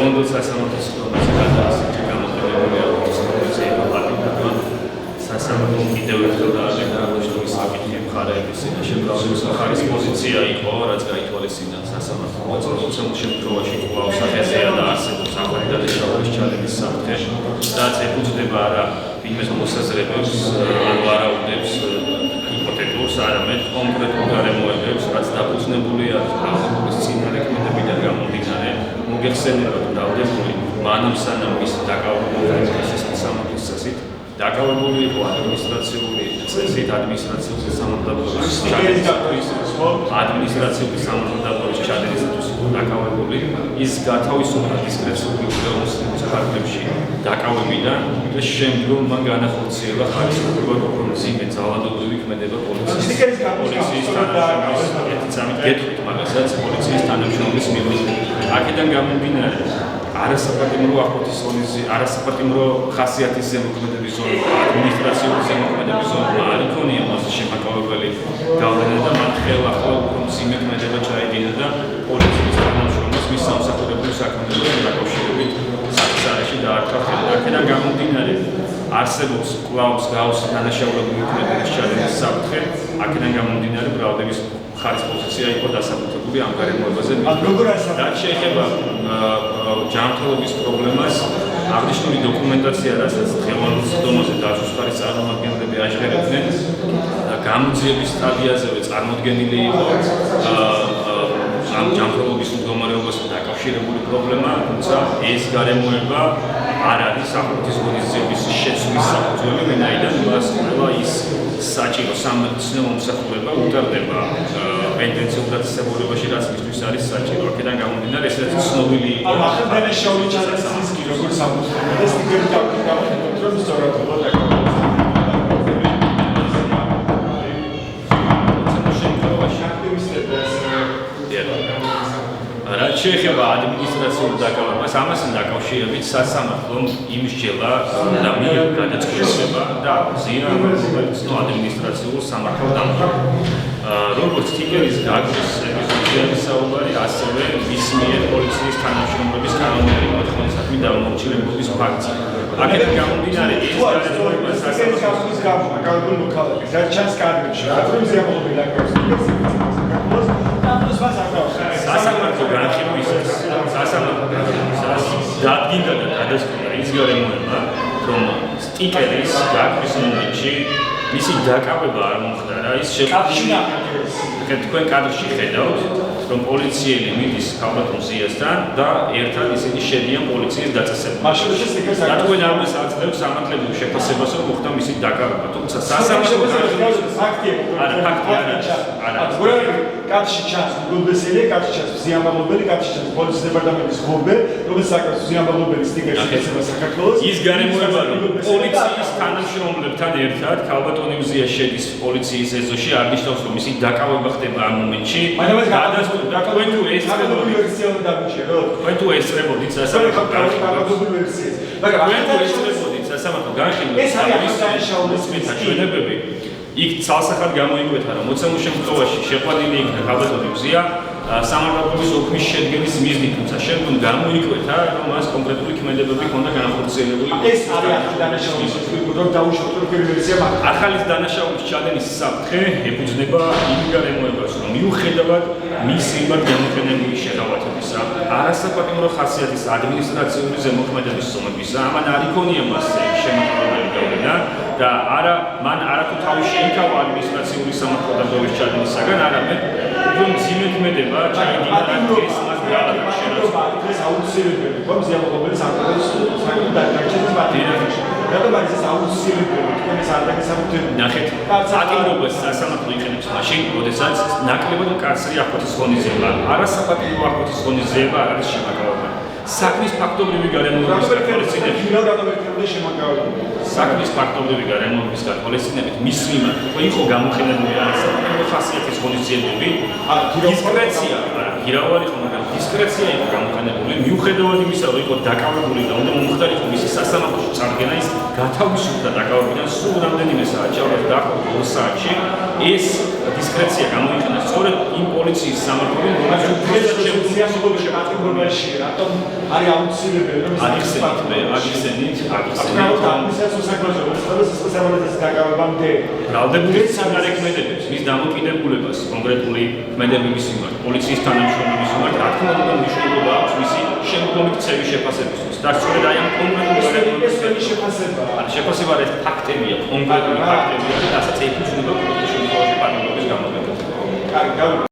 ბონდოს სასამართლოს პროცედურაზე გამოყენებული სასამართლო კიდევ ერთხელ დააჯერა საკითხი მხარეების შემდგომი მხარის პოზიცია იყო, რაც გაითვალისწინა სასამართლოს პროცესულ შემთხვევაში კვლავ სახეზეა და არსებობს ახალი დადასტურების ჩალენჯის საფრთხე, რაც ეფუძნება არა ვინმეს მოსაზრებებს, ან ვარაუდებს ჰიპოთეტურს, არამედ კონკრეტულ გარემოებებს, რაც დაფუძნებული არის პრაქტიკის წინარექმედებიდან გამომდინარე, მოგეხსენება თუ დავდებული მანამ სანამ ის დაკავებული სასამართლოს წესით დაკავებული იყო ადმინისტრაციული წესით, ადმინისტრაციული სამართლებრივი ჩადენისათვის დაკავებული, ის გათავისუფლდა დისკრეციული უფლებების ფარგლებში დაკავებიდან და შემდგომ მან განახორციელა ხარისხობრივად უფრო მძიმე ძალადობრივი ქმედება პოლიციის თანამშრომლის მიერ. აქედან გამომდინარე არასაპატიმრო ხასიათის ზემოქმედების ზონა, ადმინისტრაციული ზემოქმედების ზონა არ იქონია მასზე შემაკავებელი გავლენა და მათ ხელახლა უფრო მძიმე ქმედება ჩაედინა და პოლიციის თანამშრომლებს მის სამსახურებრივ საქმიანობასთან დაკავშირებით საკითხებში დაარტყა ხელი. აქედან გამომდინარე არსებობს კვლავ მსგავსი დანაშაულებრივი ქმედების ჩადენის საფრთხე, აქედან გამომდინარე ბრალდების მხარის პოზიცია იყო დასაბუთებული ამ გარემოებაზე. რაც შეეხება ჯანმრთელობის პრობლემას, აღნიშნული დოკუმენტაცია, რასაც ხელოვნურ სხდომაზე დაცვის მხარის წარმომადგენლები აშკარებდნენ, გამოძიების სტადიაზევე წარმოდგენილი იყო ამ ჯანმრთელობის მდგომარეობასთან დაკავშირებული პრობლემა, თუმცა ეს გარემოება არ არის აღნიშნული ღონისძიების შეცვლის საფუძველი, ვინაიდან მას ყველა ის საჭირო სამედიცინო მომსახურება უტარდება პენტენციურ დაწესებულებაში, რაც მისთვის არის საჭირო. აქედან გამომდინარე, ესეც ცნობილი იყო. ახლა დანაშაული ჩადენისის კი როგორ სამუშაოა და სტიკერი დავკითხავთ, რომ სწორად იყო დაკავებული. რაც შეეხება ადმინისტრაციულ დაკავებას, ამასთან დაკავშირებით სასამართლომ იმსჯელა და მიიღო გადაწყვეტილება და ზიანა ადმინისტრაციულ სამართალთან. როგორც სტიკერის გაგვის ეპიზოდების საუბარი, ასევე მის მიერ პოლიციის თანამშრომლების კანონიერი მოთხოვნისადმი დამორჩილების ფაქტი. აქედან გამომდინარე, ეს გარემოება სასამართლოს გაგვის მოქალაქეს, რაც ჩანს კადრებში, რომ ზიამობები დაკავებს საქართველოს სასამართლო განხილვისას დადგინდა და დადასტურა ის გარემოება, რომ სტიკერის გაგვის მომენტში მისი დაკავება არ მომხდარა, ის შეფასდა. თქვენ კადრში ხედავთ, რომ პოლიციელი მიდის ქალბატონ ზიასთან და ერთად ისინი შედიან პოლიციის დაწესებულებაში. და თქვენ ამას აძლევთ სამართლებრივ შეფასებას, რომ მოხდა მისი დაკავება. თუმცა სასამართლო ფაქტია. არა, ფაქტი არ არის. კადრში ჩანს გულბესელი, კადრში ჩანს ზიამბაბლობელი, კადრში ჩანს პოლიციის დეპარტამენტის ღობე, რომელიც საკუთარ ზიამბაბლობელი სტიკერს ეხება საქართველოს. ის გარემოება, რომ პოლიციის თანამშრომლებთან ერთად ქალბატონი ზია შედის პოლიციის ეზოში, არ ნიშნავს, რომ მისი დაკავება ხდება ამ მომენტში. თქვენ თუ ესწრებოდით სასამართლო განხილვას, ეს არის დანაშაულის ჩვენებები. იქ ცალსახად გამოიკვეთა, რომ მოცემულ შემთხვევაში შეყვანილი იქნა ქალბატონი ზია სამართლებრივი ოქმის შედგენის მიზნით, თუმცა შემდგომ გამოიკვეთა, რომ მას კონკრეტული ქმედებები ჰქონდა განახორციელებული. ეს არის დანაშაულის რომ დაუშვათ რომ ვერსია მაგ ახალი დანაშაულის ჩადენის საფრთხე ეფუძნება იმ გარემოებას, რომ მიუხედავად მის მიმართ გამოყენებული შეღავათებისა, არასაპატიმრო ხასიათის ადმინისტრაციული ზემოქმედების ზომებისა, ამან არ იქონია მასზე შემოყალიბებული გავლენა და მან არათუ თავი შეიკავა ადმინისტრაციული სამართალდაბლობის ჩადენისაგან, არამედ უფრო მძიმე ქმედება ჩაიდინა და ეს მას გააჩნია. ეს აუცილებელი იყო ზიამბაბლობელი საქართველოს დარჩენის ბატონობაში. რატომ არის ეს აუცილებელი? თქვენ ეს არ დაგესაბუთებთ. ნახეთ, პატიმრობას სასამართლო იყენებს მაშინ, როდესაც ნაკლებად მკაცრი აღკვეთის ღონისძიება, არასაპატიმრო აღკვეთის ღონისძიება არ არის შემაკავებელი. საქმის ფაქტობრივი გარემოების საქმის ფაქტობრივი გარემოების გათვალისწინებით მის მიმართ იყო გამოყენებული არასაპატიმრო ხასიათის ღონისძიებები, დისკრეცია, გირავარი იყო, მაგრამ დისკრეცია იყო გამოყენებული, მიუხედავად იმისა, რომ იყო დაკავებული და უნდა მომხდარიყო მისი სასამართლოში წარდგენა, ის გათავისუფლდა დაკავებიდან სულ რამდენიმე საათში, დაახლოებით 2 საათში. ეს დისკრეცია გამოიყენა სწორედ იმ პოლიციის სამართლობრივ, რომელიც უბრალოდ შემოგულობაში რატომ არის აუცილებელი რომ აგიხსენით ბრალდებული საგარე ქმედებებს, მის დამოკიდებულებას კონკრეტული ქმედებების მიმართ, პოლიციის თანამშრომლების მიმართ, რა თქმა უნდა მნიშვნელობა აქვს მისი შემდგომი ქცევის შეფასებისთვის. და სწორედ აი ამ კონკრეტული შეფასება არის ფაქტებია, კონკრეტული ფაქტებია, რასაც ეფუძნება კონკრეტულ შემთხვევაში პატიმრობის გამოყენება. კარგი,